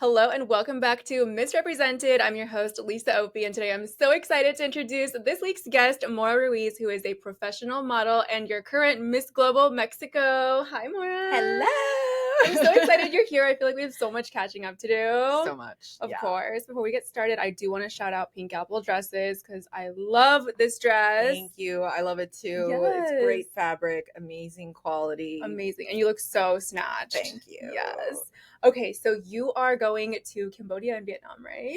Hello and welcome back to Misrepresented. I'm your host, Lisa Opie, and today I'm so excited to introduce this week's guest, Maurah Ruiz, who is a professional model and your current Miss Global Mexico. Hi, Maurah. Hello. I'm so excited you're here. I feel like we have so much catching up to do. So much. Of course. Before we get started, I do want to shout out PinkApple Dresses because I love this dress. Thank you. I love it too. Yes. It's great fabric, amazing quality. Amazing. And you look so snatched. Thank you. Yes. Okay, so you are going to Cambodia and Vietnam, right?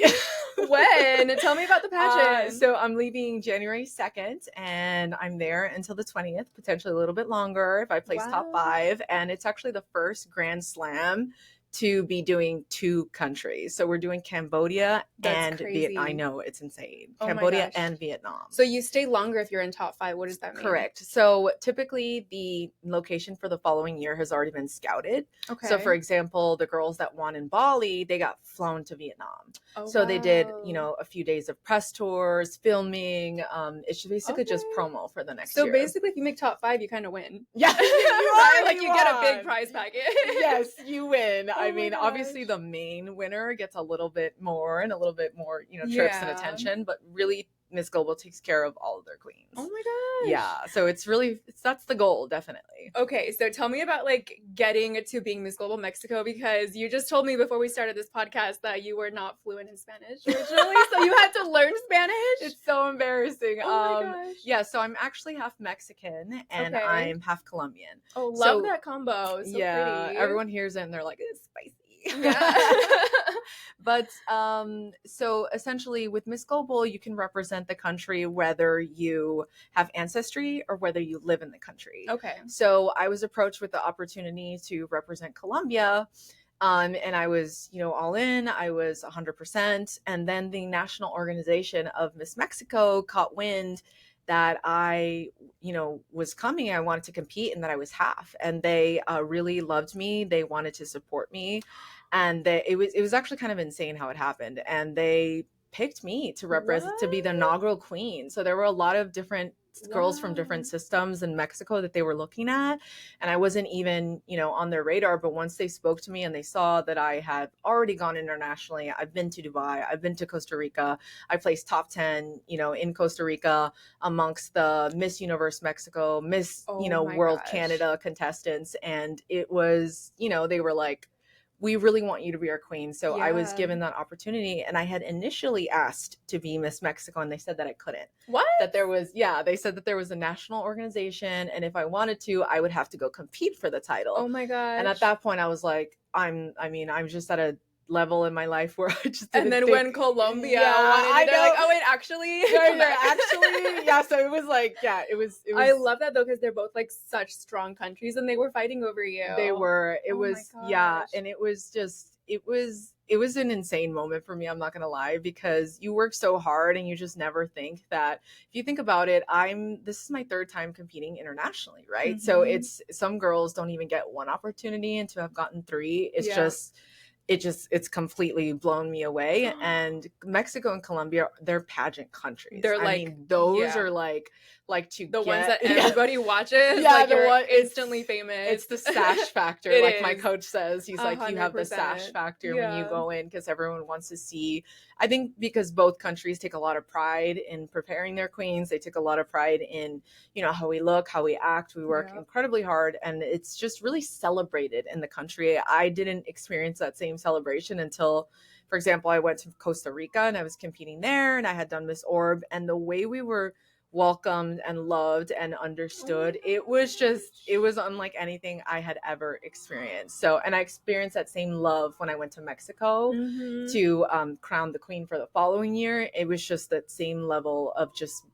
When? Tell me about the pageant. So I'm leaving January 2nd and I'm there until the 20th, potentially a little bit longer if I place top 5. And it's actually the first Grand Slam to be doing 2 countries. So we're doing Cambodia and Vietnam. I know, it's insane. Cambodia and Vietnam. So you stay longer if you're in top 5. What does that mean? Correct. So typically the location for the following year has already been scouted. Okay. So for example, the girls that won in Bali, they got flown to Vietnam. So they did, a few days of press tours, filming. It's basically just promo for the next year. So basically if you make top 5, you kind of win. Yeah. you get a big prize packet. Yes, you win. I mean, obviously the main winner gets a little bit more and a little bit more, trips and attention, but really Miss Global takes care of all of their queens. Oh my gosh. Yeah. So that's the goal, definitely. Okay. So tell me about getting to being Miss Global Mexico, because you just told me before we started this podcast that you were not fluent in Spanish originally. So you had to learn Spanish. It's so embarrassing. Oh my gosh. Yeah. So I'm actually half Mexican and I'm half Colombian. Oh, love that combo. So pretty. Everyone hears it and they're like, it's spicy. Yeah. But so essentially with Miss Global, you can represent the country whether you have ancestry or whether you live in the country. Okay. So I was approached with the opportunity to represent Colombia. And I was, all in, I was 100%. And then the national organization of Miss Mexico caught wind that I, was coming, I wanted to compete, and that I was half, and they really loved me. They wanted to support me. And it was actually kind of insane how it happened. And they picked me to represent, to be the inaugural queen. So there were a lot of different girls from different systems in Mexico that they were looking at. And I wasn't even, on their radar. But once they spoke to me and they saw that I had already gone internationally, I've been to Dubai, I've been to Costa Rica, I placed top 10, in Costa Rica amongst the Miss Universe Mexico, Miss, World Canada contestants. And it was, they were like, we really want you to be our queen. So I was given that opportunity, and I had initially asked to be Miss Mexico, and they said that I couldn't. What? That there was, they said that there was a national organization, and if I wanted to, I would have to go compete for the title. Oh my gosh. And at that point I was like, I'm just at a level in my life where I just and then think, when Colombia wanted, they're like, oh wait, actually so it was like, it was I love that though, because they're both such strong countries and they were fighting over you. They were. It was and it was just it was an insane moment for me, I'm not gonna lie, because you work so hard and you just never think that, if you think about it, this is my 3rd time competing internationally, right? So it's, some girls don't even get 1 opportunity, and to have gotten 3, it's completely blown me away. And Mexico and Colombia, they're pageant countries. They're those are the ones that everybody watches. You're instantly famous. It's the sash factor. My coach says, he's 100%. Like, you have the sash factor when you go in, because everyone wants to see. I think because both countries take a lot of pride in preparing their queens. They take a lot of pride in, how we look, how we act. We work incredibly hard, and it's just really celebrated in the country. I didn't experience that same celebration until, for example, I went to Costa Rica and I was competing there, and I had done Miss Orb, and the way we were welcomed and loved and understood, it was unlike anything I had ever experienced. So, and I experienced that same love when I went to Mexico to crown the queen for the following year. It was just that same level of just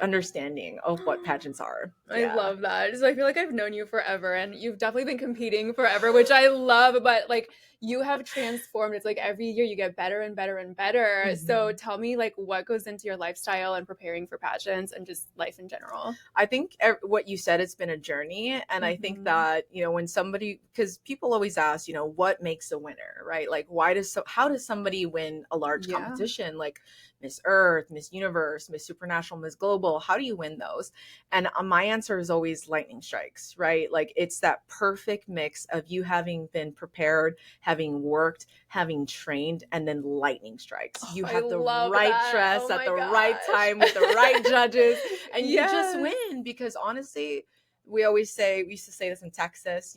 understanding of what pageants are. I love that. So I feel like I've known you forever, and you've definitely been competing forever, which I love, but you have transformed. It's every year you get better and better and better. So tell me what goes into your lifestyle and preparing for pageants and just life in general. I think what you said, it's been a journey. And I think that, when somebody, because people always ask, what makes a winner, right? How does somebody win a large competition? Miss Earth, Miss Universe, Miss Supranational, Miss Global, how do you win those? And my answer is always lightning strikes, right? It's that perfect mix of you having been prepared, having worked, having trained, and then lightning strikes. You have the love right that. dress Oh at my the right gosh. time with the right judges, and you just Yes. win. Because honestly, we used to say this in Texas,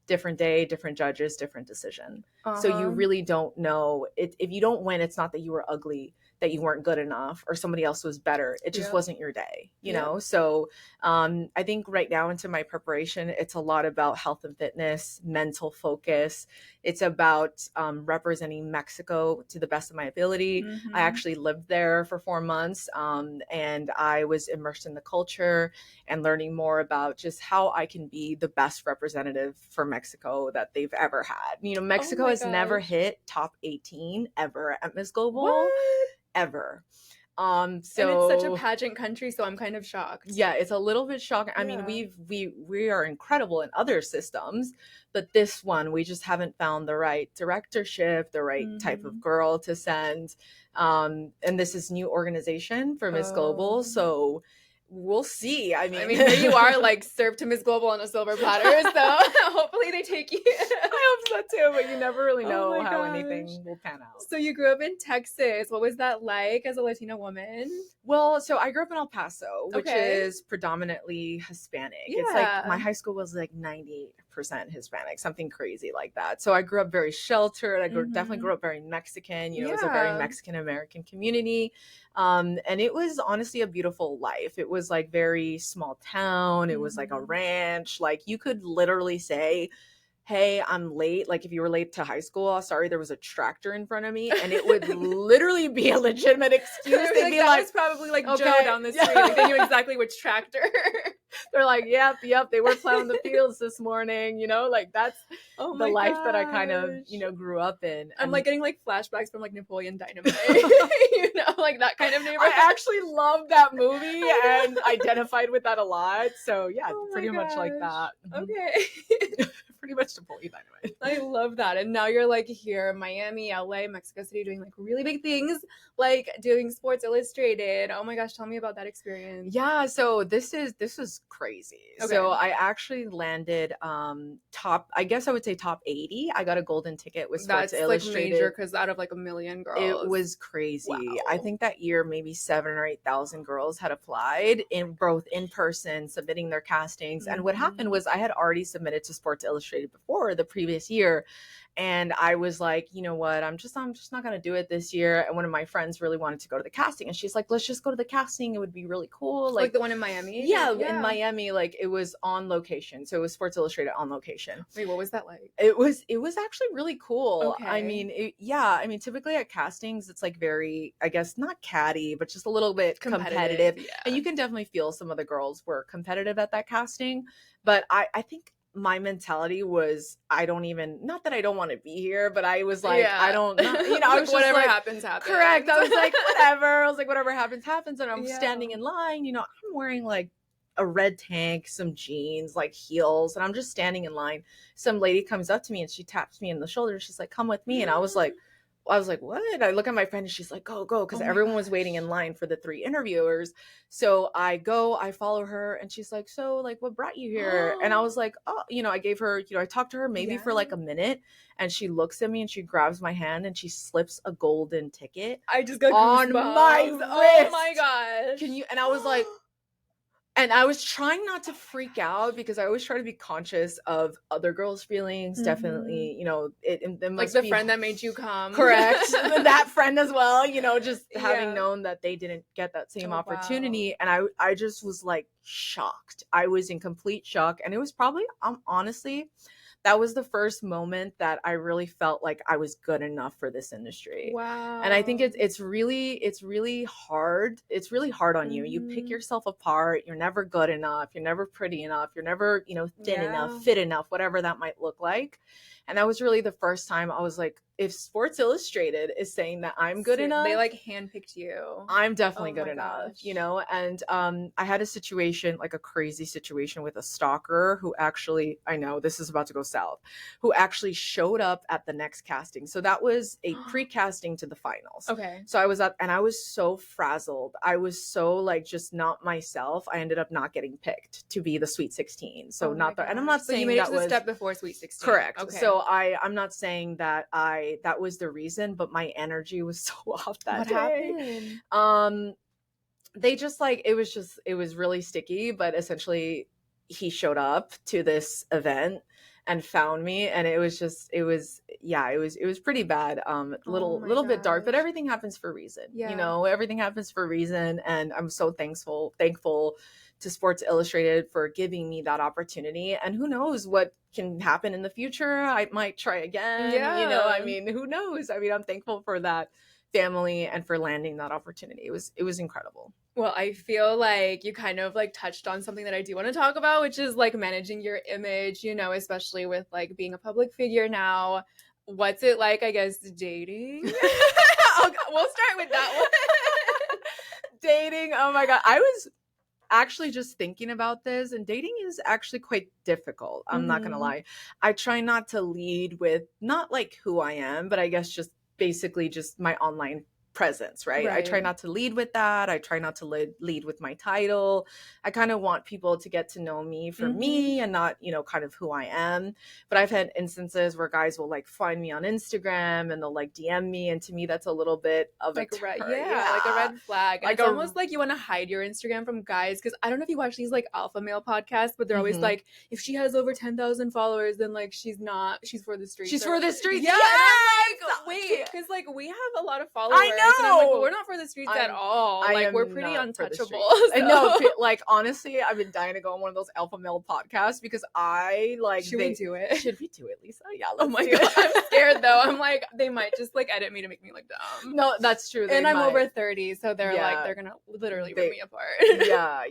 different day, different judges, different decision. So you really don't know it. If you don't win, it's not that you were ugly, that you weren't good enough, or somebody else was better. It just wasn't your day, you know? So I think right now into my preparation, it's a lot about health and fitness, mental focus. It's about representing Mexico to the best of my ability. I actually lived there for 4 months, and I was immersed in the culture and learning more about just how I can be the best representative for Mexico that they've ever had. Mexico has never hit top 18 ever at Miss Global. What? Ever. So and it's such a pageant country, so I'm kind of shocked. Yeah, it's a little bit shocking. I mean, we are incredible in other systems, but this one we just haven't found the right directorship, the right type of girl to send. And this is new organization for Miss Global, so we'll see. I mean, here you are, like, served to Miss Global on a silver platter, so hopefully they take you. I hope so too, but you never really know how anything will pan out. So you grew up in Texas. What was that like as a Latina woman? Well, so I grew up in El Paso, which is predominantly Hispanic. It's like my high school was like 98% Hispanic, something crazy like that. So I grew up very sheltered. I definitely grew up very Mexican. It was a very Mexican American community. And it was honestly a beautiful life. It was like very small town. It was like a ranch. Like you could literally say, hey, I'm late. Like if you were late to high school, sorry, there was a tractor in front of me, and it would literally be a legitimate excuse. They'd be like, was probably like Joe down the street. Like, they knew exactly which tractor. They're like, yep, they were plowing the fields this morning. Like that's the life that I kind of, grew up in. I'm like getting like flashbacks from like Napoleon Dynamite, like that kind of neighborhood. I actually loved that movie and identified with that a lot. So yeah, pretty much like that. Okay. Pretty much Napoleon Dynamite. I love that. And now you're like here, Miami, LA, Mexico City, doing like really big things, like doing Sports Illustrated. Oh my gosh, tell me about that experience. Yeah, so this is crazy. So I actually landed top, I guess I would say top 80. I got a golden ticket with Sports Illustrated. Like major, because out of like 1 million girls. It was crazy. Wow. I think that year maybe 7,000 or 8,000 girls had applied in both in person, submitting their castings. And what happened was I had already submitted to Sports Illustrated before the previous year, and I was like, you know what, I'm just not gonna do it this year. And one of my friends really wanted to go to the casting, and she's like, let's just go to the casting, it would be really cool. Like the one in Miami. In Miami, like it was on location, so it was Sports Illustrated on location. Wait, what was that like? It was actually really cool. Okay. I mean typically at castings it's like very, I guess, not catty, but just a little bit competitive. And you can definitely feel some of the girls were competitive at that casting, but I think my mentality was, not that I don't want to be here, but I was like, I don't know, I was whatever just happens. Correct. I was like, whatever. I was like, whatever happens. And I'm standing in line, I'm wearing like a red tank, some jeans, like heels, and I'm just standing in line. Some lady comes up to me and she taps me in the shoulder. She's like, come with me. And I was like, what? I look at my friend and she's like, go, because everyone was waiting in line for the 3 interviewers. So I go, I follow her, and she's like, so like, what brought you here? And I was like, oh, I gave her, I talked to her maybe for like a minute, and she looks at me and she grabs my hand and she slips a golden ticket. I just got on my wrist. Oh my gosh. And I was like, and I was trying not to freak out because I always try to be conscious of other girls' feelings. Definitely, it must like the friend that made you come. Correct. That friend as well, just having known that they didn't get that same opportunity. Wow. And I just was like shocked. I was in complete shock. And it was probably, honestly, that was the first moment that I really felt like I was good enough for this industry. Wow. And I think it's really hard. It's really hard on you. You pick yourself apart. You're never good enough. You're never pretty enough. You're never, thin enough, fit enough, whatever that might look like. And that was really the first time I was like, if Sports Illustrated is saying that I'm good enough, they like handpicked you. I'm definitely good enough, And I had a situation, like a crazy situation with a stalker who actually, I know this is about to go south, who actually showed up at the next casting. So that was a pre-casting to the finals. Okay. So I was up and I was so frazzled. I was so like just not myself. I ended up not getting picked to be the Sweet 16. So and I'm not saying you made that it to the was step before Sweet 16. correct. Okay. So so I'm not saying that that was the reason, but my energy was so off that What day. happened? They just like, it was really sticky, but essentially he showed up to this event and found me, and it was it was pretty bad. Oh my Little bit dark, but gosh. everything happens for a reason. You Yeah. know, everything happens for a reason, and I'm so thankful to Sports Illustrated for giving me that opportunity. And who knows what can happen in the future? I might try again. You know, I Yeah. mean, who knows? I mean, I'm thankful for that family and for landing that opportunity. It was incredible. Well, I feel like you kind of like touched on something that I do want to talk about, which is like managing your image, you know, especially with like being a public figure now. What's it like, I guess, dating? We'll start with that one. Dating. Oh my God. I was actually just thinking about this, and dating is actually quite difficult. I'm not going to lie. I try not to lead with not like who I am, but I guess just basically just my online presence, right? I try not to lead with that. I try not to lead with my title. I kind of want people to get to know me for me and not, you know, kind of who I am. But I've had instances where guys will like find me on Instagram and they'll like DM me, and to me that's a little bit of like a like a red flag. And Like it's almost like you want to hide your Instagram from guys, because I don't know if you watch these like alpha male podcasts, but they're always like, if she has over 10,000 followers, then like she's for the streets. She's for the streets. Yeah. Yes! And I'm like, wait, because like we have a lot of followers. I know. And I'm like, well, we're not for the streets at all. Like we're pretty untouchable. I know. Like honestly, I've been dying to go on one of those alpha male podcasts because I like. Should we do it? Should we do it, Lisa? Yeah. Oh my God, I'm scared though. I'm like, they might just like edit me to make me look dumb. No, that's true. And I'm over 30, so they're like, they're gonna literally rip me apart.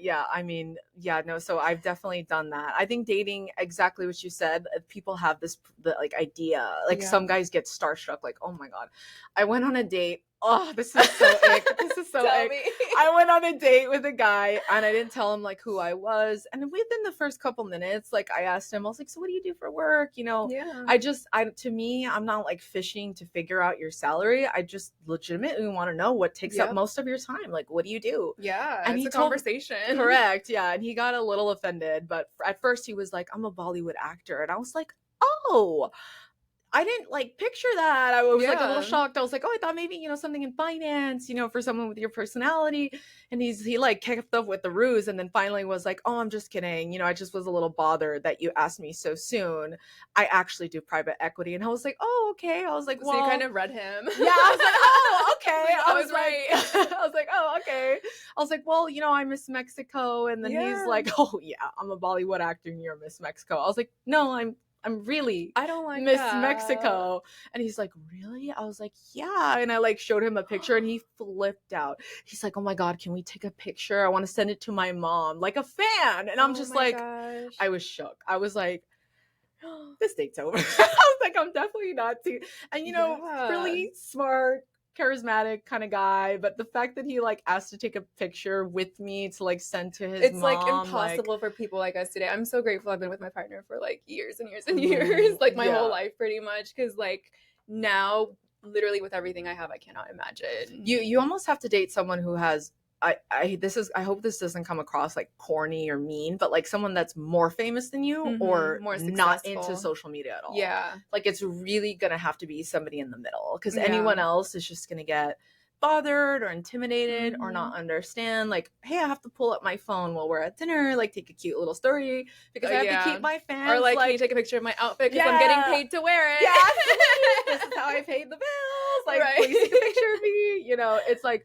Yeah. I mean, yeah, no. So I've definitely done that. I think dating, exactly what you said. People have the like idea. Like some guys get starstruck. Like, oh my God, I went on a date. Oh, this is so ick. This is so ick. I went on a date with a guy and I didn't tell him like who I was. And within the first couple minutes, like I asked him, I was like, so what do you do for work? You know, to me, I'm not like fishing to figure out your salary. I just legitimately want to know what takes up most of your time. Like, what do you do? Yeah. And it's a conversation. Correct. Yeah. And he got a little offended, but at first he was like, I'm a Bollywood actor. And I was like, oh, I didn't like picture that. I was like a little shocked. I was like, oh, I thought maybe, you know, something in finance, you know, for someone with your personality. And he like kept up with the ruse and then finally was like, oh, I'm just kidding. You know, I just was a little bothered that you asked me so soon. I actually do private equity. And I was like, oh, okay. I was like, well, so you kind of read him. Yeah. I was like, oh, okay. I was right. I was like, oh, okay. I was like, well, you know, I'm Miss Mexico. And then he's like, oh yeah, I'm a Bollywood actor and you're Miss Mexico. I was like, no, I'm really I don't like Miss that. Mexico. And he's like, really? I was like, yeah. And I like showed him a picture and he flipped out. He's like, oh my God, can we take a picture? I want to send it to my mom, like a fan. And I'm just like, gosh. I was shook. I was like, this date's over. I was like, I'm definitely not too, and you know, really smart, charismatic kind of guy, but the fact that he like asked to take a picture with me to like send to his mom, like impossible for people like us today. I'm so grateful I've been with my partner for like years and years and years, like my whole life pretty much, because like now literally with everything I have, I cannot imagine. You almost have to date someone who has I hope this doesn't come across like corny or mean, but like someone that's more famous than you or more not into social media at all. Yeah. Like it's really going to have to be somebody in the middle, because anyone else is just going to get bothered or intimidated or not understand. Like, hey, I have to pull up my phone while we're at dinner, like take a cute little story because I have to keep my fans. Or like, can you take a picture of my outfit because I'm getting paid to wear it? Yeah, this is how I paid the bills. Like, please take a picture of me. You know, it's like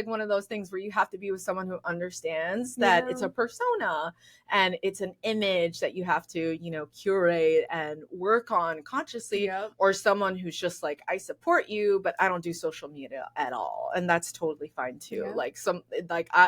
one of those things where you have to be with someone who understands that it's a persona and it's an image that you have to, you know, curate and work on consciously, or someone who's just like, I support you, but I don't do social media at all. And that's totally fine too. Like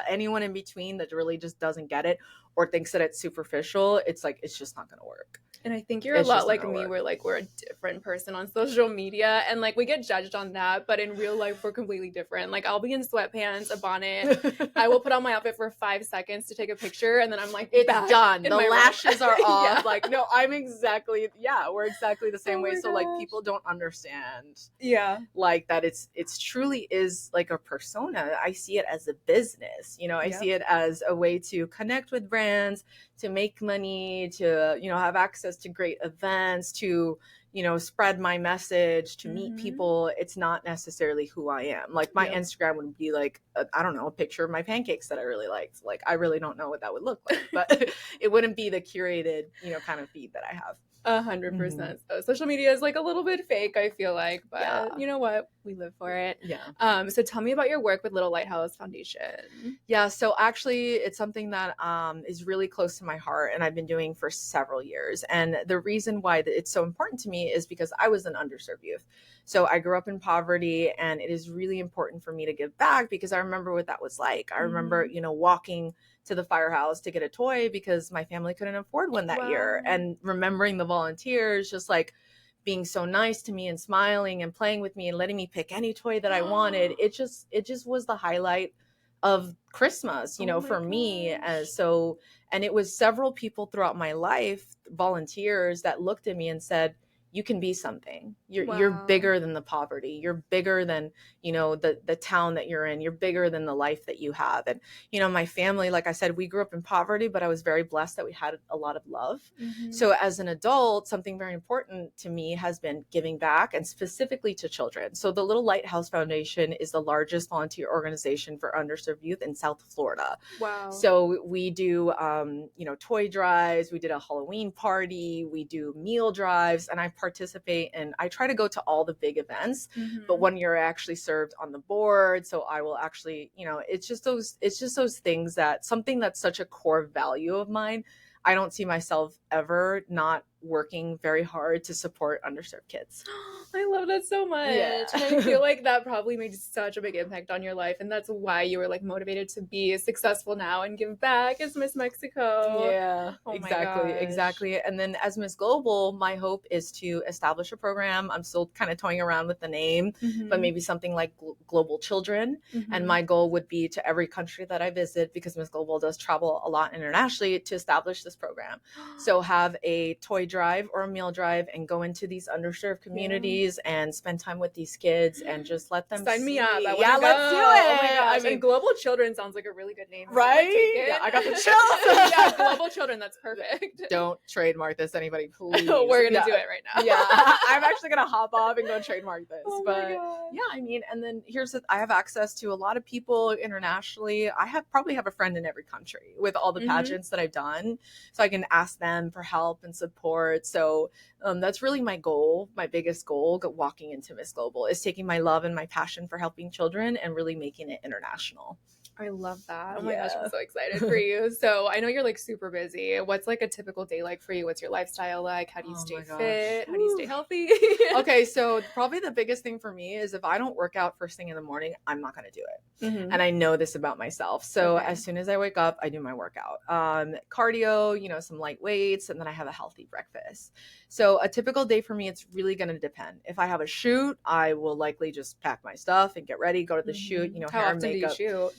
anyone in between that really just doesn't get it or thinks that it's superficial, it's like, it's just not going to work. And I think you're a lot like me, where like we're a different person on social media and like we get judged on that, but in real life we're completely different. Like I'll be in sweatpants, a bonnet, I will put on my outfit for 5 seconds to take a picture and then I'm like, it's done. The lashes are off. Like, no, we're exactly the same way. So like people don't understand like that it's truly is like a persona. I see it as a business, you know, I see it as a way to connect with brands, to make money, to, you know, have access to great events, to, spread my message, to meet Mhm. people. It's not necessarily who I am. Like my Yep. Instagram would be like, I don't know, a picture of my pancakes that I really liked. Like, I really don't know what that would look like, but it wouldn't be the curated, kind of feed that I have. 100%. So social media is like a little bit fake, I feel like, Yeah. but you know what? We live for it. Yeah. So tell me about your work with Little Lighthouse Foundation. Yeah, so actually it's something that is really close to my heart, and I've been doing for several years. And the reason why it's so important to me is because I was an underserved youth. So I grew up in poverty, and it is really important for me to give back because I remember what that was like. I remember, walking to the firehouse to get a toy because my family couldn't afford one that year, Wow. and remembering the volunteers just like being so nice to me and smiling and playing with me and letting me pick any toy that I wanted. It just was the highlight of Christmas, Oh my for me. gosh. And it was several people throughout my life, volunteers, that looked at me and said, you can be something. You're Wow. bigger than the poverty. You're bigger than, the town that you're in. You're bigger than the life that you have. And, my family, like I said, we grew up in poverty, but I was very blessed that we had a lot of love. Mhm. So as an adult, something very important to me has been giving back, and specifically to children. So the Little Lighthouse Foundation is the largest volunteer organization for underserved youth in South Florida. Wow. So we do, toy drives. We did a Halloween party. We do meal drives, and I participate, and I try to go to all the big events. Mhm. But one year I actually served on the board, so I will actually, it's just those things, that something that's such a core value of mine. I don't see myself ever not working very hard to support underserved kids. I love that so much. Yeah. And I feel like that probably made such a big impact on your life. And that's why you were like motivated to be successful now and give back as Miss Mexico. Yeah, Oh my exactly, gosh. exactly. And then as Miss Global, my hope is to establish a program. I'm still kind of toying around with the name, but maybe something like Global Children. And my goal would be, to every country that I visit, because Miss Global does travel a lot internationally, to establish this program. So have a toy drive or a meal drive and go into these underserved communities and spend time with these kids and just let them sign me up. I wanna Yeah, go. let's do it. Oh my gosh. I mean, And Global Children sounds like a really good name. right? Yeah, I got the chills. Yeah, Global Children. That's perfect. Don't trademark this, anybody, please. We're gonna do it right now. Yeah, I'm actually gonna hop off and go trademark this. Oh but my gosh. yeah, I mean, and then I have access to a lot of people internationally. I probably have a friend in every country with all the pageants that I've done, so I can ask them for help and support. So that's really my goal. My biggest goal walking into Miss Global is taking my love and my passion for helping children and really making it international. I love that. Oh my gosh, I'm so excited for you. So I know you're like super busy. What's like a typical day like for you? What's your lifestyle like? How do you stay fit? How do you stay healthy? Okay, so probably the biggest thing for me is if I don't work out first thing in the morning, I'm not going to do it. And I know this about myself. So as soon as I wake up, I do my workout. Cardio, some light weights, and then I have a healthy breakfast. So a typical day for me, it's really going to depend. If I have a shoot, I will likely just pack my stuff and get ready, go to the shoot, How hair often and makeup. do you shoot?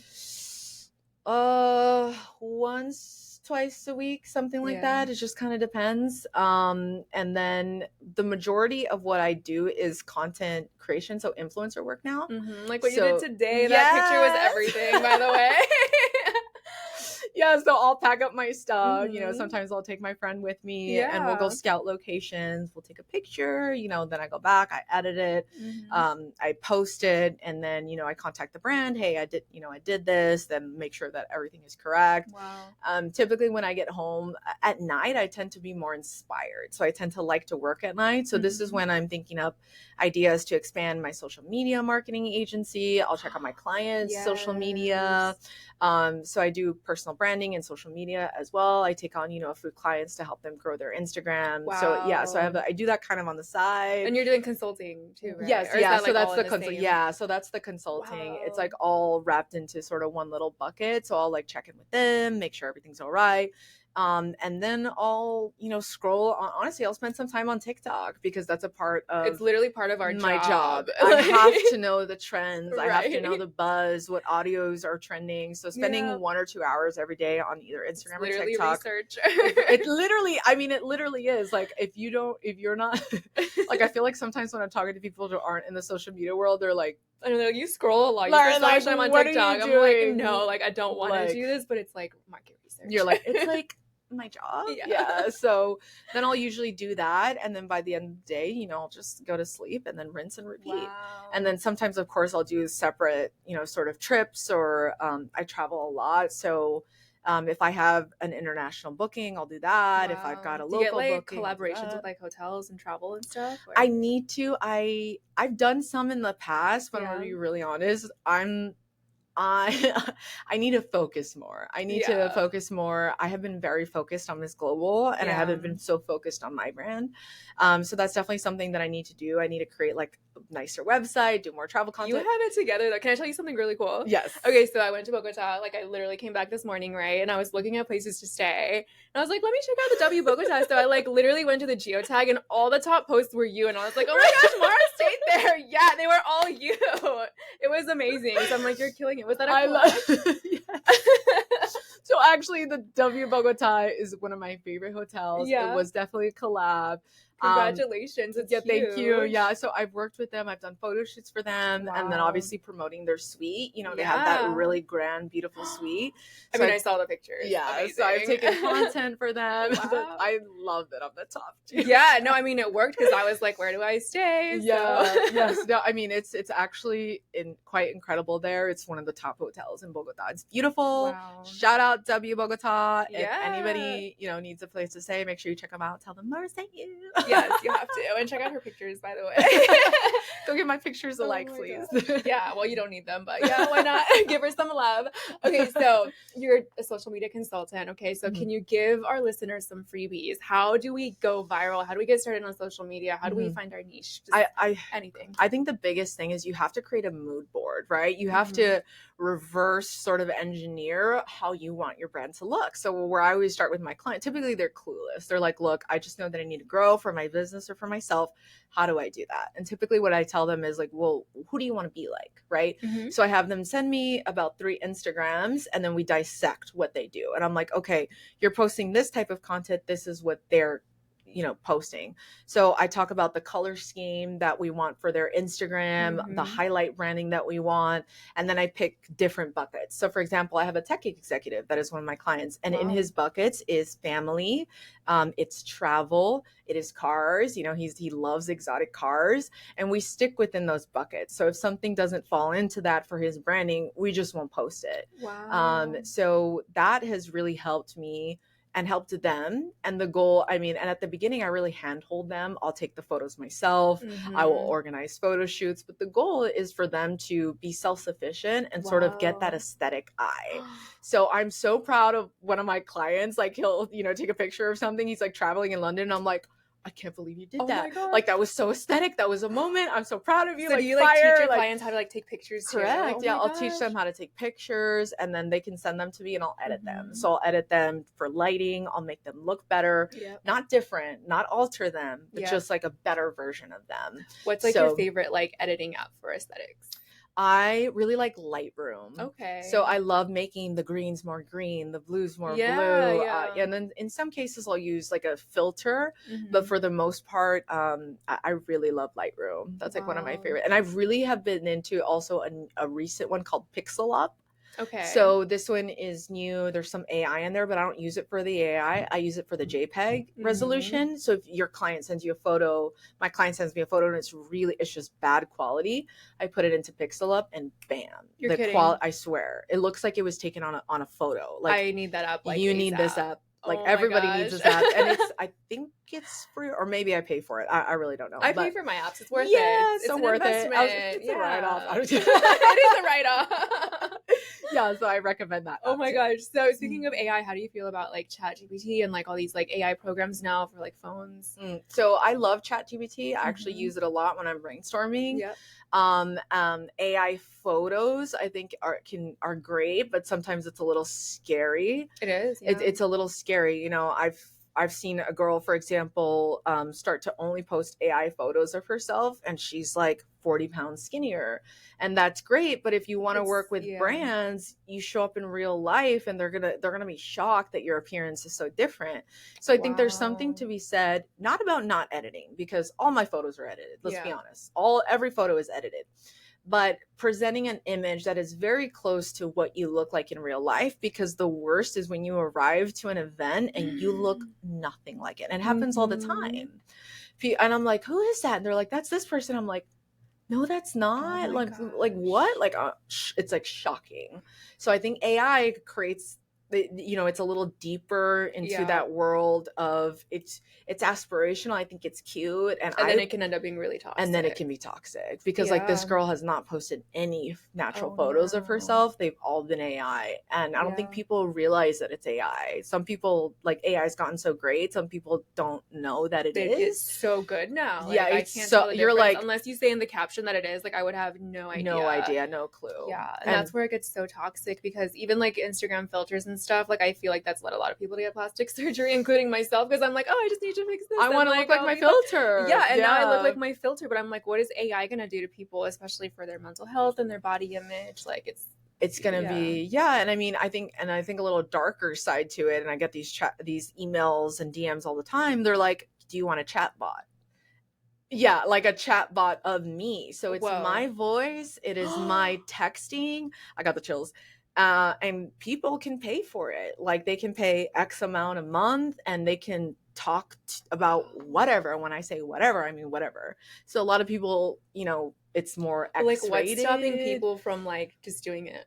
Once, twice a week, something like that. It just kind of depends. And then the majority of what I do is content creation, so influencer work now. Like what you did today. That picture was everything, by the way. Yeah, so I'll pack up my stuff. Sometimes I'll take my friend with me and we'll go scout locations. We'll take a picture, then I go back, I edit it, I post it, and then, I contact the brand. Hey, I did this, then make sure that everything is correct. Wow. Typically when I get home at night, I tend to be more inspired. So I tend to like to work at night. So this is when I'm thinking up ideas to expand my social media marketing agency. I'll check out my clients' social media. So I do personal branding and social media as well. I take on, a few clients to help them grow their Instagram. Wow. So yeah, so I do that kind of on the side. And you're doing consulting too, right? Yes, Or is yeah. that, So like, that's all the in consulting. same? Yeah, so that's the consulting. Wow. It's like all wrapped into sort of one little bucket. So I'll like check in with them, make sure everything's all right. And then I'll, scroll on. Honestly, I'll spend some time on TikTok because that's a part of It's literally part of my job. I have to know the trends. I have to Right. know the buzz, what audios are trending. So spending 1 or 2 hours every day on either Instagram or Literally TikTok. research. It literally is like, if you're not like, I feel like sometimes when I'm talking to people who aren't in the social media world, they're like, I don't know, you scroll a lot. You Like, spend so much time on what are you TikTok. I'm like, doing? no, like I don't want to Like, do this, but it's like market research. you're like, it's like my job. Yeah. So then I'll usually do that. And then by the end of the day, I'll just go to sleep and then rinse and repeat. Wow. And then sometimes, of course, I'll do separate, sort of trips, or I travel a lot. So if I have an international booking, I'll do that. If I've got a Do you get local like booking, I'll do collaborations that. with like hotels and travel and stuff? Or? I need to. I've done some in the past, but I'm Yeah. gonna be really honest. I I need to focus more. I need to focus more. I have been very focused on Miss Global, and I haven't been so focused on my brand. So that's definitely something that I need to do. I need to create like a nicer website, do more travel content. You have it together though. Can I tell you something really cool? Yes. Okay, so I went to Bogota. Like I literally came back this morning, right? And I was looking at places to stay. And I was like, let me check out the W Bogota. So I like literally went to the geotag, and all the top posts were you. And I was like, oh my gosh, Maurah stayed there. Yeah, they were all you. It was amazing. So I'm like, you're killing it. Was that a yes. So actually, the W Bogota is one of my favorite hotels. Yeah. It was definitely a collab. Congratulations. It's yeah, huge. thank you. Yeah, so I've worked with them. I've done photo shoots for them, and then obviously promoting their suite. They have that really grand, beautiful suite. So I saw the pictures. Yeah, amazing. So I've taken content for them. Wow. I love that I'm the top too. Yeah, no, it worked because I was like, where do I stay? Yeah, so. Yes. No, it's actually quite incredible there. It's one of the top hotels in Bogota. It's beautiful. Wow. Shout out W Bogota. Yeah. If anybody, needs a place to stay, make sure you check them out. Tell them Maurah sent you. Yes, you have to. And check out her pictures, by the way. Go give my pictures a like, please. Yeah, well, you don't need them, but yeah, why not? Give her some love. Okay, so you're a social media consultant. Okay, so can you give our listeners some freebies? How do we go viral? How do we get started on social media? How do we find our niche? Anything. I think the biggest thing is you have to create a mood board, right? You have to reverse sort of engineer how you want your brand to look. So where I always start with my client, typically they're clueless. They're like, look, I just know that I need to grow for my business or for myself. How do I do that? And typically what I tell them is like, well, who do you want to be like? Right. So I have them send me about 3 Instagrams, and then we dissect what they do. And I'm like, okay, you're posting this type of content. This is what they're posting. So I talk about the color scheme that we want for their Instagram, the highlight branding that we want, and then I pick different buckets. So for example, I have a tech executive that is one of my clients, and in his buckets is family, it's travel, it is cars. He loves exotic cars, and we stick within those buckets. So if something doesn't fall into that for his branding, we just won't post it. Wow. So that has really helped me and helped them. And the goal, and at the beginning, I really handhold them. I'll take the photos myself. I will organize photo shoots. But the goal is for them to be self-sufficient and sort of get that aesthetic eye. So I'm so proud of one of my clients. Like he'll, take a picture of something. He's like traveling in London. And I'm like, I can't believe you did that. Like that was so aesthetic. That was a moment. I'm so proud of you. So do you teach your clients how to take pictures too? Correct. Yeah, I'll teach them how to take pictures, and then they can send them to me and I'll edit them. So I'll edit them for lighting. I'll make them look better. Not different, not alter them, but just like a better version of them. What's like your favorite like editing app for aesthetics? I really like Lightroom. Okay. So I love making the greens more green, the blues more blue. And then in some cases I'll use like a filter, but for the most part, I really love Lightroom. That's like one of my favorite. And I really have been into also a recent one called Pixel Up. Okay. So this one is new. There's some AI in there, but I don't use it for the AI. I use it for the JPEG resolution. So if your client sends you a photo, my client sends me a photo and it's just bad quality, I put it into Pixel Up and bam. You're kidding. I swear. It looks like it was taken on a photo. Like I need that app. Like you ASAP. need this app. Like everybody needs this app, and I think it's free, or maybe I pay for it. I really don't know. I pay for my apps. It's worth it. It's so worth it. It's a write-off. It is a write-off. Yeah, so I recommend that. Oh my gosh. So speaking of AI, how do you feel about like ChatGPT and like all these like AI programs now for like phones? So I love ChatGPT. I actually use it a lot when I'm brainstorming. AI photos I think are great, but sometimes it's a little scary. It is. It's a little scary. I've seen a girl, for example, start to only post AI photos of herself, and she's like 40 pounds skinnier, and that's great. But if you want to work with brands, you show up in real life, and they're gonna be shocked that your appearance is so different. So I think there's something to be said, not about not editing, because all my photos are edited. Let's be honest, every photo is edited. but presenting an image that is very close to what you look like in real life, because the worst is when you arrive to an event and you look nothing like it. And it happens all the time. And I'm like, who is that? And they're like, that's this person. I'm like, no, that's not. Like what? Like it's like shocking. So I think AI creates, it's a little deeper into that world of it's aspirational. I think it's cute, and then it can end up being really toxic. And then it can be toxic because like this girl has not posted any natural photos of herself. They've all been AI, and I don't think people realize that it's AI. Some people, like, AI's gotten so great, some people don't know that it is. It's so good now. Like, I can't tell the you're difference. like, unless you say in the caption that it is, like, I would have no idea, no clue. Yeah, and that's where it gets so toxic, because even like Instagram filters and stuff, like I feel like that's led a lot of people to get plastic surgery, including myself, because I'm like, oh, I just need to fix this. I want to look like my filter. And now I look like my filter, but I'm like, what is AI gonna do to people, especially for their mental health and their body image? Like it's gonna be and I mean, I think a little darker side to it, and I get these emails and DMs all the time. They're like, do you want a chat bot? Yeah, like a chat bot of me. So it's my voice, it is my texting. I got the chills. And people can pay for it. Like, they can pay X amount a month, and they can talk about whatever. When I say whatever, I mean whatever. So a lot of people, it's more X-rated. Like, what's stopping people from like just doing it?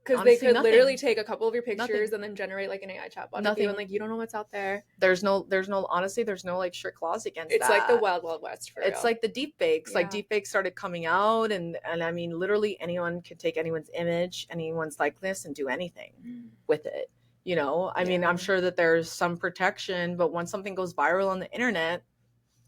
Because they could literally take a couple of your pictures and then generate like an AI chatbot. Nothing. And like, you don't know what's out there. There's no honestly, there's no like strict laws against that. It's like the wild, wild west for real. It's like the deep fakes. Like, deep fakes started coming out, and I mean, literally anyone could take anyone's image, anyone's likeness, and do anything with it. I mean, I'm sure that there's some protection, but once something goes viral on the internet,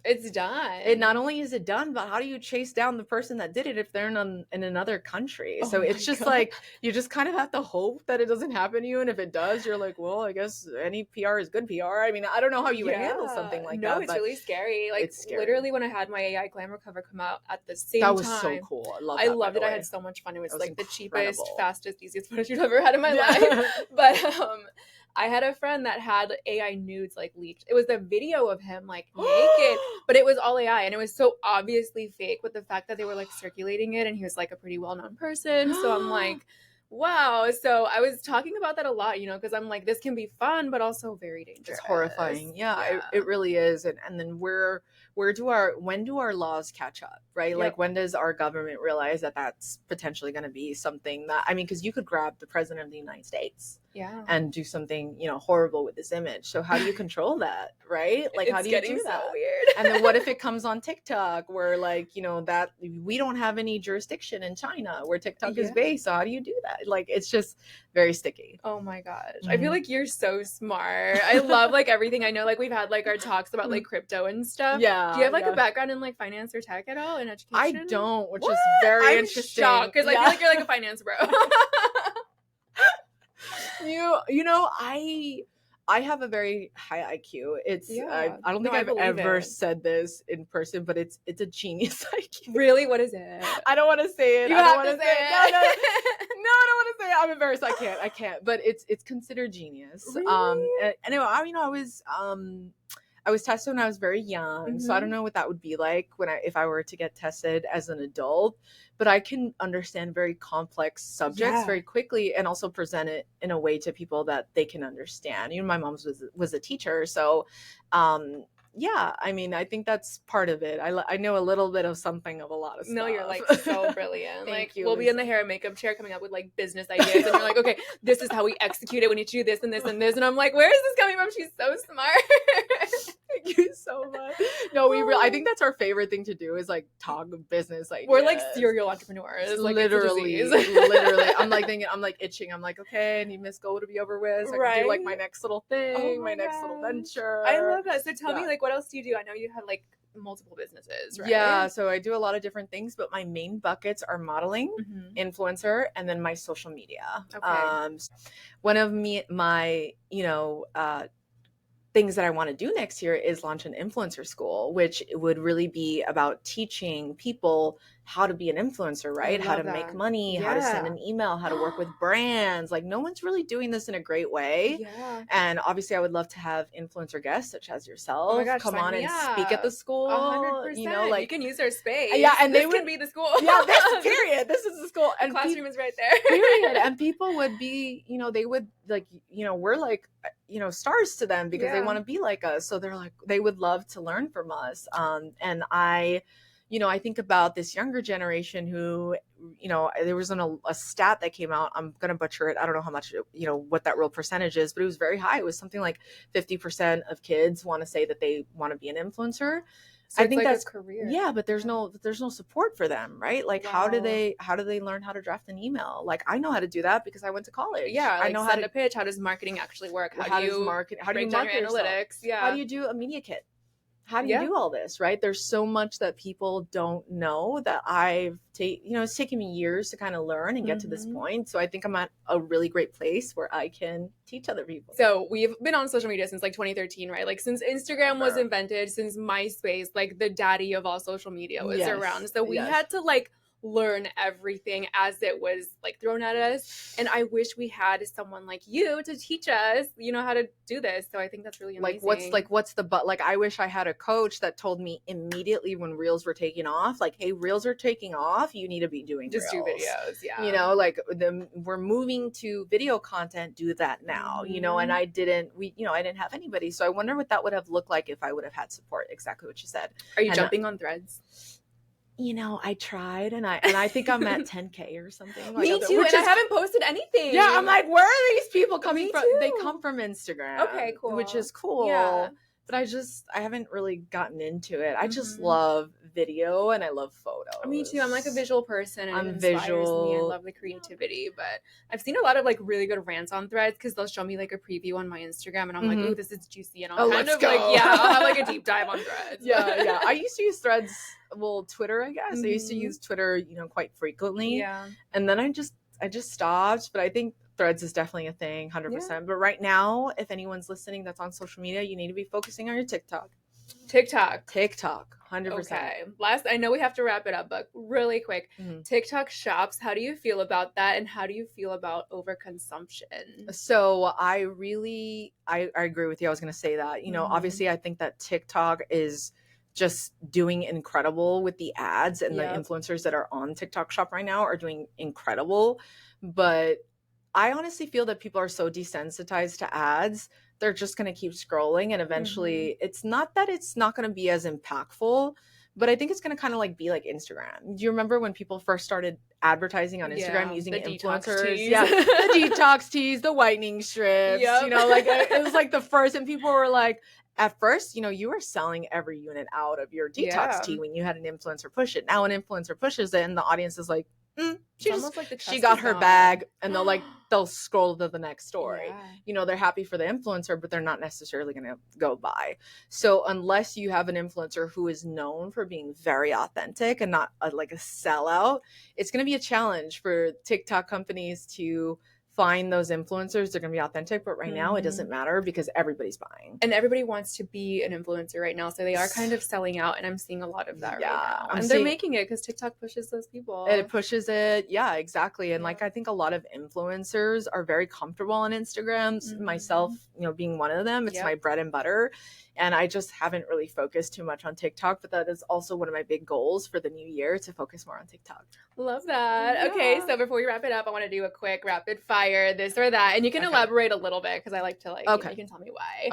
it's done. It not only is it done, but how do you chase down the person that did it if they're in another country? So it's just like, you just kind of have to hope that it doesn't happen to you. And if it does, you're like, well, I guess any PR is good PR. I mean, I don't know how you would handle something like that. No, it's really scary. Like, it's scary. Literally, when I had my AI glamour cover come out at the same time. That was so cool. I loved it. I had so much fun. It was like incredible. The cheapest, fastest, easiest photo shoot I've ever had in my life. But I had a friend that had AI nudes like leaked. It was a video of him like naked, but it was all AI, and it was so obviously fake with the fact that they were like circulating it, and he was like a pretty well-known person. So I'm like, wow. So I was talking about that a lot, because I'm like, this can be fun, but also very dangerous. It's horrifying. Yeah. It really is. And then when do our laws catch up, right? Yep. Like, when does our government realize that that's potentially going to be something that, I mean, because you could grab the president of the United States and do something, horrible with this image. So how do you control that, right? Like, how do you do that? So weird. And then what if it comes on TikTok, where like, that we don't have any jurisdiction in China where TikTok is based. So how do you do that? Like, it's just very sticky. Oh my gosh. I feel like you're so smart. I love like everything. I know like we've had like our talks about like crypto and stuff. Yeah. Do you have like a background in like finance or tech at all, in education? I don't, which is very interesting. I'm shocked, because I feel like you're like a finance bro. I have a very high IQ. It's I don't think I've ever said this in person, but it's a genius IQ. Really? What is it? I don't want to say it. You have to say it. No, I don't want to say it. I'm embarrassed. I can't. But it's considered genius. Really? Anyway, I was tested when I was very young, so I don't know what that would be like if I were to get tested as an adult. But I can understand very complex subjects very quickly, and also present it in a way to people that they can understand. My mom was a teacher, so I mean, I think that's part of it. I know a little bit of something of a lot of stuff. No, you're like so brilliant. Thank you. We'll be in the hair and makeup chair coming up with like business ideas, and you're like, okay, this is how we execute it. We need to do this and this and this. And I'm like, where is this coming from? She's so smart. Thank you so much. No, I think that's our favorite thing to do, is like talk business. Like, we're like serial entrepreneurs. Like, literally. I'm like itching. I'm like, okay, I need Miss Go to be over with. So I can do like my next little thing, my next little venture. I love that. So tell me, like, what else do you do? I know you had like multiple businesses, right? Yeah, so I do a lot of different things, but my main buckets are modeling, influencer, and then my social media. Okay. One of my things that I want to do next year is launch an influencer school, which would really be about teaching people how to be an influencer, right? How to make money, how to send an email, how to work with brands. Like, no one's really doing this in a great way. Yeah. And obviously I would love to have influencer guests such as yourself come on and speak at the school. 100%. Like, you can use our space. Yeah, and this can be the school. Period. This Well, and classroom is right there. period. And people would be, they would like, we're like, stars to them because they want to be like us. So they're like, they would love to learn from us. And I think about this younger generation who, there was a stat that came out. I'm going to butcher it. I don't know how much, what that real percentage is, but it was very high. It was something like 50% of kids want to say that they want to be an influencer. So I think like that's a career. Yeah, but there's no support for them, right? Like, how do they learn how to draft an email? Like, I know how to do that because I went to college. Yeah, I know how to pitch. How does marketing actually work? How do you market your analytics? Yeah. How do you do a media kit? How do you do all this, right? There's so much that people don't know that it's taken me years to kind of learn and get to this point. So I think I'm at a really great place where I can teach other people. So we've been on social media since like 2013, right? Like since Instagram was invented, since MySpace, like the daddy of all social media was around. So we had to like learn everything as it was like thrown at us, and I wish we had someone like you to teach us how to do this. So I think that's really amazing. I wish I had a coach that told me immediately when reels were taking off, like, hey, reels are taking off, you need to be doing just reels. Do videos. Like we're moving to video content, do that now. And I didn't have anybody, so I wonder what that would have looked like if I would have had support. Exactly what you said. Are you jumping on Threads? I tried, and I think I'm at 10K or something. Me too, and I haven't posted anything. Yeah, I'm like, where are these people coming from? Too. They come from Instagram. Okay, cool. Which is cool. Yeah. But I haven't really gotten into it. I just love video and I love photos. Me too. I'm like a visual person, and it inspires me. I love the creativity, but I've seen a lot of like really good rants on Threads because they'll show me like a preview on my Instagram, and I'm like, ooh, this is juicy, and I'll kind of like, I'll have like a deep dive on Threads. Yeah. I used to use Threads. Well, Twitter, I guess. I used to use Twitter, quite frequently. Yeah. And then I just stopped. But I think Threads is definitely a thing, 100%. Yeah. But right now, if anyone's listening that's on social media, you need to be focusing on your TikTok, 100%. Okay. I know we have to wrap it up, but really quick, TikTok shops, how do you feel about that? And how do you feel about overconsumption? So I agree with you. I was going to say that, obviously I think that TikTok is just doing incredible with the ads, and the influencers that are on TikTok shop right now are doing incredible. But I honestly feel that people are so desensitized to ads, they're just going to keep scrolling, and eventually it's not that it's not going to be as impactful, but I think it's going to kind of like be like Instagram. Do you remember when people first started advertising on Instagram using influencers? The detox teas, the whitening strips, it was like the first, and people were like, at first, you were selling every unit out of your detox tea when you had an influencer push it. Now an influencer pushes it and the audience is like, she got her bag, and they'll scroll to the next story. They're happy for the influencer, but they're not necessarily going to go buy. So unless you have an influencer who is known for being very authentic and not like a sellout, it's going to be a challenge for TikTok companies to find those influencers. They're going to be authentic, but right now it doesn't matter because everybody's buying. And everybody wants to be an influencer right now. So they are kind of selling out, and I'm seeing a lot of that right now. And they're making it because TikTok pushes those people. It pushes it. Yeah, exactly. And I think a lot of influencers are very comfortable on Instagram. Myself, being one of them, it's my bread and butter. And I just haven't really focused too much on TikTok, but that is also one of my big goals for the new year, to focus more on TikTok. Love that. Yeah. Okay, so before we wrap it up, I want to do a quick rapid fire, this or that. And you can elaborate a little bit because I like to you can tell me why.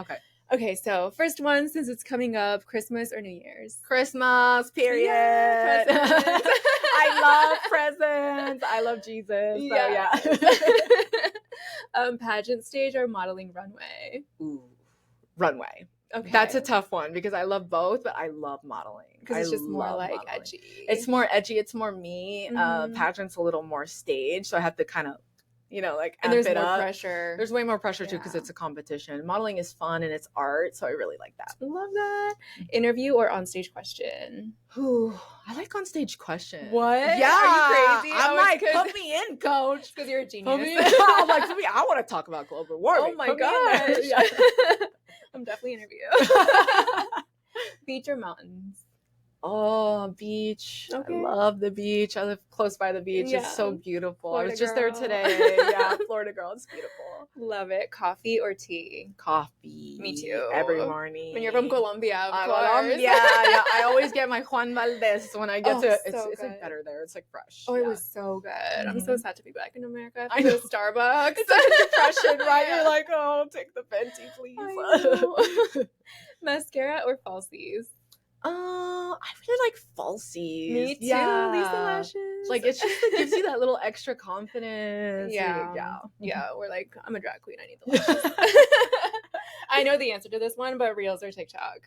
Okay, so first one, since it's coming up, Christmas or New Year's? Christmas, period. Yeah, I love presents. I love Jesus. Yeah. Pageant stage or modeling runway? Ooh, runway. Okay. That's a tough one because I love both, but I love modeling. Because it's just more like modeling. Edgy. It's more edgy. It's more me. Pageant's a little more staged, so I have to kind of, and there's more pressure. There's way more pressure too because it's a competition. Modeling is fun and it's art, so I really like that. Love that. Interview or onstage question? Ooh, I like onstage question. What? Yeah. Are you crazy? I'm like, put me in, coach. Because you're a genius. I'm like, I want to talk about global warming. Oh my gosh. I'm definitely interview. Beach or mountains? Oh, beach. Okay. I love the beach. I live close by the beach. Yeah. It's so beautiful. I Florida was just there girl. today. Yeah, Florida girl. It's beautiful. Love it. Coffee or tea? Coffee. Me too. Every morning. When you're from Colombia, of course. Colombia. Yeah, I always get my Juan Valdez when I get to. It's so like good. better there. It's like fresh. Oh, yeah. it was so good. I'm so sad to be back in America. I I go know. to Starbucks. It's such a depression, right? Yeah. You're like, oh, take the Fenty, please. I know. Mascara or falsies? I really like falsies. Me too. Yeah. Lisa lashes. Like it gives you that little extra confidence. Yeah. Yeah. We're like, I'm a drag queen. I need the lashes. I know the answer to this one, but Reels or TikTok?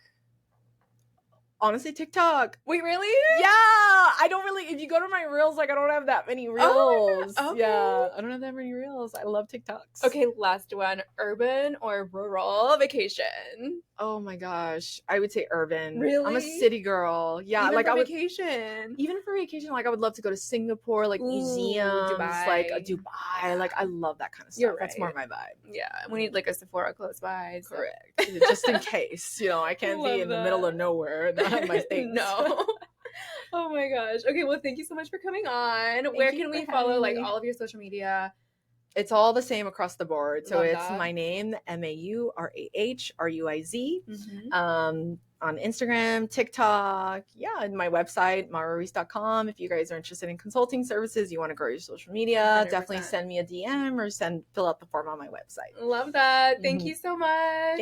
Honestly, TikTok. Wait, really? Yeah, I don't really. If you go to my reels, like I don't have that many reels. Oh my God. Okay. Yeah, I don't have that many reels. I love TikToks. Okay, last one. Urban or rural vacation? Oh my gosh, I would say urban. Really? I'm a city girl. Yeah, Even like for I would. vacation. Even for vacation, like I would love to go to Singapore, like museums, Dubai. like Dubai. Like I love that kind of stuff. You're That's more right. my vibe. Yeah, we need like a Sephora close by. So. Correct. Just in case, I can't be Love in the middle of that. nowhere and not have my things. No. Oh my gosh. Okay, well, thank you so much for coming on. Thank Where you can for we follow having like me. all of your social media? It's all the same across the board. So Love it's that. my name, MaurahRuiz, Mm-hmm. on Instagram, TikTok, and my website, maurahruiz.com. If you guys are interested in consulting services, you want to grow your social media, 100%. definitely send me a DM or fill out the form on my website. Love that. Thank Mhm. you so much.